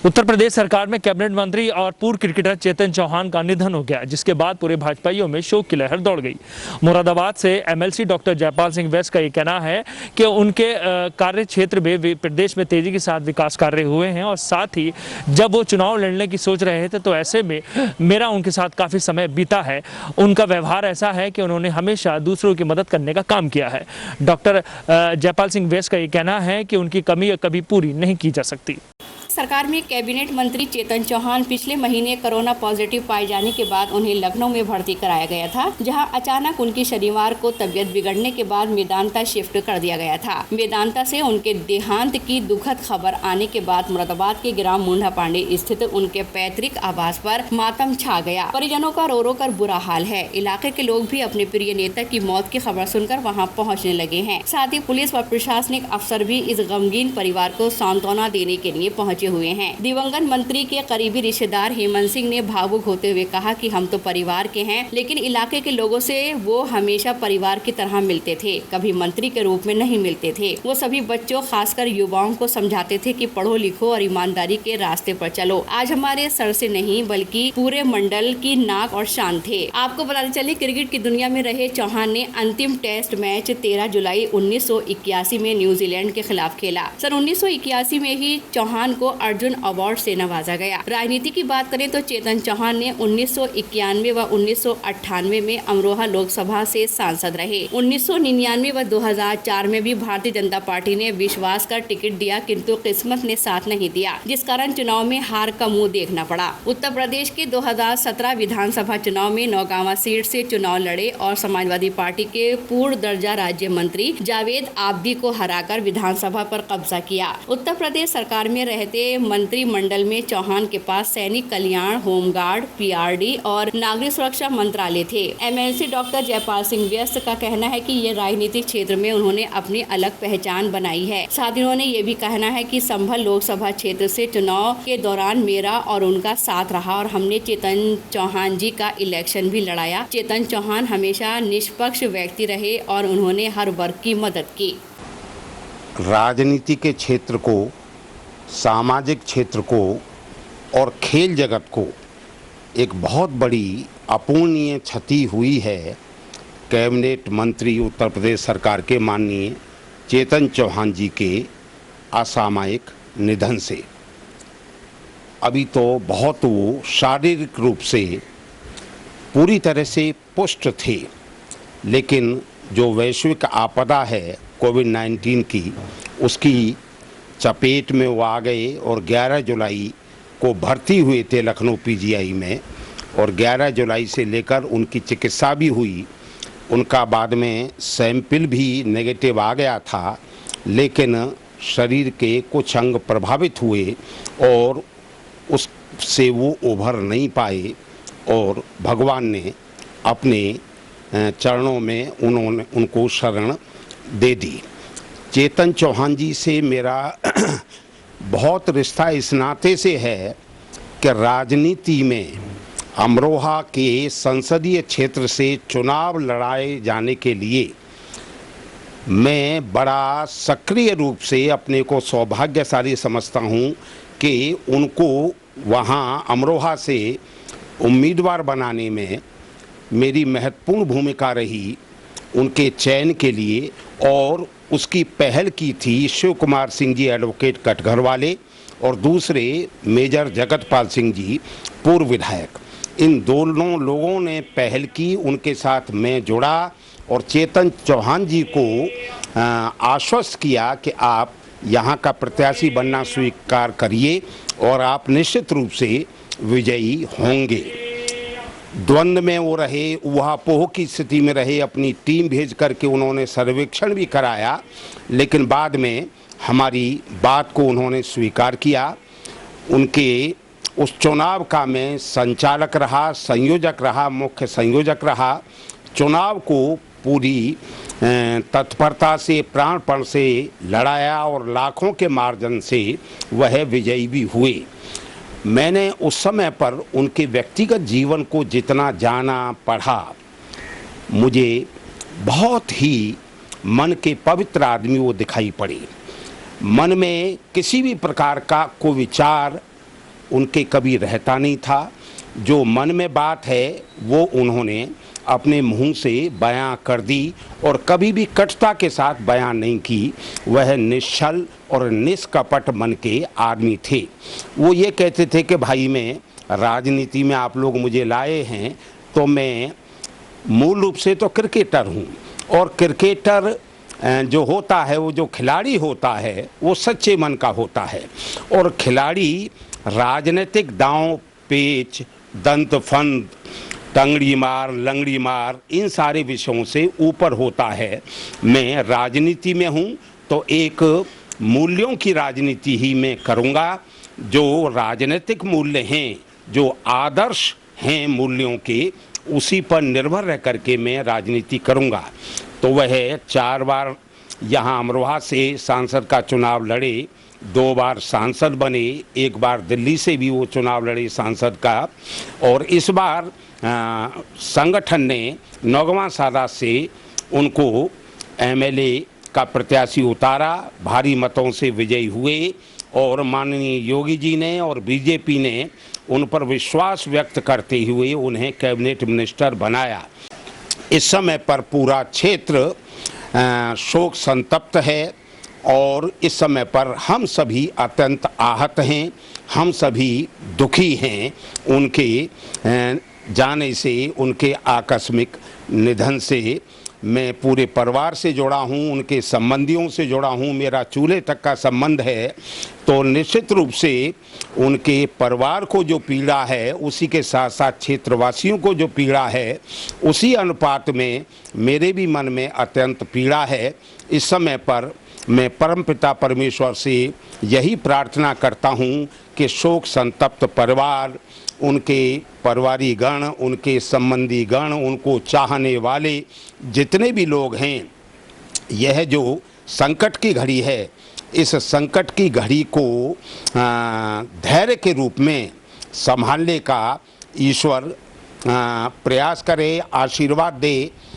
उत्तर प्रदेश सरकार में कैबिनेट मंत्री और पूर्व क्रिकेटर चेतन चौहान का निधन हो गया, जिसके बाद पूरे भाजपाइयों में शोक की लहर दौड़ गई। मुरादाबाद से एमएलसी डॉक्टर जयपाल सिंह व्यस्त का ये कहना है कि उनके कार्य क्षेत्र में प्रदेश में तेजी के साथ विकास कार्य हुए हैं और साथ ही जब वो चुनाव लड़ने की सोच रहे थे तो ऐसे में मेरा उनके साथ काफ़ी समय बीता है। उनका व्यवहार ऐसा है कि उन्होंने हमेशा दूसरों की मदद करने का काम किया है। डॉक्टर जयपाल सिंह व्यस्त का ये कहना है कि उनकी कमी कभी पूरी नहीं की जा सकती। सरकार में कैबिनेट मंत्री चेतन चौहान पिछले महीने कोरोना पॉजिटिव पाए जाने के बाद उन्हें लखनऊ में भर्ती कराया गया था, जहां अचानक उनकी शनिवार को तबियत बिगड़ने के बाद मेदांता शिफ्ट कर दिया गया था। मेदांता से उनके देहांत की दुखद खबर आने के बाद मुरादाबाद के ग्राम मुंडा पांडे स्थित उनके पैतृक आवास पर मातम छा गया। परिजनों का रो रो कर बुरा हाल है। इलाके के लोग भी अपने प्रिय नेता की मौत की खबर सुनकर वहाँ पहुँचने लगे हैं। साथ ही पुलिस व प्रशासनिक अफसर भी इस गमगीन परिवार को सांत्वना देने के लिए पहुँचे हुए हैं। दिवंगत मंत्री के करीबी रिश्तेदार हेमंत सिंह ने भावुक होते हुए कहा कि हम तो परिवार के हैं, लेकिन इलाके के लोगों से वो हमेशा परिवार की तरह मिलते थे, कभी मंत्री के रूप में नहीं मिलते थे। वो सभी बच्चों खासकर युवाओं को समझाते थे कि पढ़ो लिखो और ईमानदारी के रास्ते पर चलो। आज हमारे सर से नहीं बल्कि पूरे मंडल की नाक और शान थे। आपको बताते चले, क्रिकेट की दुनिया में रहे चौहान ने अंतिम टेस्ट मैच 13 जुलाई 1981 में न्यूजीलैंड के खिलाफ खेला। सन 1981 में ही चौहान को अर्जुन अवार्ड से नवाजा गया। राजनीति की बात करें तो चेतन चौहान ने 1991 व 1998 में अमरोहा लोकसभा से सांसद रहे। 1999 व 2004 में भी भारतीय जनता पार्टी ने विश्वास का टिकट दिया, किंतु किस्मत ने साथ नहीं दिया, जिस कारण चुनाव में हार का मुंह देखना पड़ा। उत्तर प्रदेश के 2017 विधानसभा चुनाव में नौगांवा सीट से चुनाव लड़े और समाजवादी पार्टी के पूर्व दर्जा राज्य मंत्री जावेद आब्दी को हराकर विधानसभा पर कब्जा किया। उत्तर प्रदेश सरकार में रहते मंत्रिमंडल में चौहान के पास सैनिक कल्याण, होमगार्ड, पीआरडी और नागरिक सुरक्षा मंत्रालय थे। एमएलसी डॉक्टर जयपाल सिंह व्यस्त का कहना है कि ये राजनीतिक क्षेत्र में उन्होंने अपनी अलग पहचान बनाई है। साथ ही उन्होंने ये भी कहना है कि संभल लोकसभा क्षेत्र से चुनाव के दौरान मेरा और उनका साथ रहा और हमने चेतन चौहान जी का इलेक्शन भी लड़ाया। चेतन चौहान हमेशा निष्पक्ष व्यक्ति रहे और उन्होंने हर वर्ग की मदद की। राजनीति के क्षेत्र को, सामाजिक क्षेत्र को और खेल जगत को एक बहुत बड़ी अपूर्णीय क्षति हुई है कैबिनेट मंत्री उत्तर प्रदेश सरकार के माननीय चेतन चौहान जी के असामयिक निधन से। अभी तो बहुत वो शारीरिक रूप से पूरी तरह से पुष्ट थे, लेकिन जो वैश्विक आपदा है कोविड-19 की, उसकी चपेट में वो आ गए और 11 जुलाई को भर्ती हुए थे लखनऊ पीजीआई में और 11 जुलाई से लेकर उनकी चिकित्सा भी हुई। उनका बाद में सैंपल भी नेगेटिव आ गया था, लेकिन शरीर के कुछ अंग प्रभावित हुए और उससे वो उभर नहीं पाए और भगवान ने अपने चरणों में उनको शरण दे दी। चेतन चौहान जी से मेरा बहुत रिश्ता इस नाते से है कि राजनीति में अमरोहा के संसदीय क्षेत्र से चुनाव लड़ाए जाने के लिए मैं बड़ा सक्रिय रूप से अपने को सौभाग्यशाली समझता हूं कि उनको वहां अमरोहा से उम्मीदवार बनाने में मेरी महत्वपूर्ण भूमिका रही उनके चयन के लिए, और उसकी पहल की थी शिव कुमार सिंह जी एडवोकेट कटघर वाले और दूसरे मेजर जगतपाल सिंह जी पूर्व विधायक। इन दोनों लोगों ने पहल की, उनके साथ मैं जुड़ा और चेतन चौहान जी को आश्वस्त किया कि आप यहाँ का प्रत्याशी बनना स्वीकार करिए और आप निश्चित रूप से विजयी होंगे। द्वंद्व में वो रहे, ऊहापोह की स्थिति में रहे, अपनी टीम भेज करके उन्होंने सर्वेक्षण भी कराया, लेकिन बाद में हमारी बात को उन्होंने स्वीकार किया। उनके उस चुनाव का मैं संचालक रहा, संयोजक रहा, मुख्य संयोजक रहा। चुनाव को पूरी तत्परता से, प्राणपण से लड़ाया और लाखों के मार्जिन से वह विजयी भी हुए। मैंने उस समय पर उनके व्यक्तिगत जीवन को जितना जाना, पढ़ा, मुझे बहुत ही मन के पवित्र आदमी वो दिखाई पड़े। मन में किसी भी प्रकार का कोई विचार उनके कभी रहता नहीं था। जो मन में बात है वो उन्होंने अपने मुंह से बयां कर दी और कभी भी कटुता के साथ बयां नहीं की। वह निश्चल और निष्कपट मन के आदमी थे। वो ये कहते थे कि भाई मैं राजनीति में आप लोग मुझे लाए हैं तो मैं मूल रूप से तो क्रिकेटर हूँ, और क्रिकेटर जो होता है, वो जो खिलाड़ी होता है वो सच्चे मन का होता है, और खिलाड़ी राजनीतिक दांव पेच, दंत फंद, टंगड़ी मार, लंगड़ी मार, इन सारे विषयों से ऊपर होता है। मैं राजनीति में हूँ तो एक मूल्यों की राजनीति ही मैं करूँगा। जो राजनीतिक मूल्य हैं, जो आदर्श हैं मूल्यों के, उसी पर निर्भर रह करके मैं राजनीति करूँगा। तो वह 4 बार यहाँ अमरोहा से सांसद का चुनाव लड़े, 2 बार सांसद बने, 1 बार दिल्ली से भी वो चुनाव लड़े सांसद का, और इस बार संगठन ने नौगवां सादा से उनको एमएलए का प्रत्याशी उतारा, भारी मतों से विजयी हुए, और माननीय योगी जी ने और बीजेपी ने उन पर विश्वास व्यक्त करते हुए उन्हें कैबिनेट मिनिस्टर बनाया। इस समय पर पूरा क्षेत्र शोक संतप्त है, और इस समय पर हम सभी अत्यंत आहत हैं, हम सभी दुखी हैं उनके जाने से, उनके आकस्मिक निधन से। मैं पूरे परिवार से जुड़ा हूँ, उनके संबंधियों से जुड़ा हूँ, मेरा चूल्हे तक का संबंध है। तो निश्चित रूप से उनके परिवार को जो पीड़ा है, उसी के साथ साथ क्षेत्रवासियों को जो पीड़ा है, उसी अनुपात में मेरे भी मन में अत्यंत पीड़ा है। इस समय पर मैं परमपिता परमेश्वर से यही प्रार्थना करता हूँ कि शोक संतप्त परिवार, उनके परिवारी गण, उनके संबंधी गण, उनको चाहने वाले जितने भी लोग हैं, यह जो संकट की घड़ी है, इस संकट की घड़ी को धैर्य के रूप में संभालने का ईश्वर प्रयास करे, आशीर्वाद दे।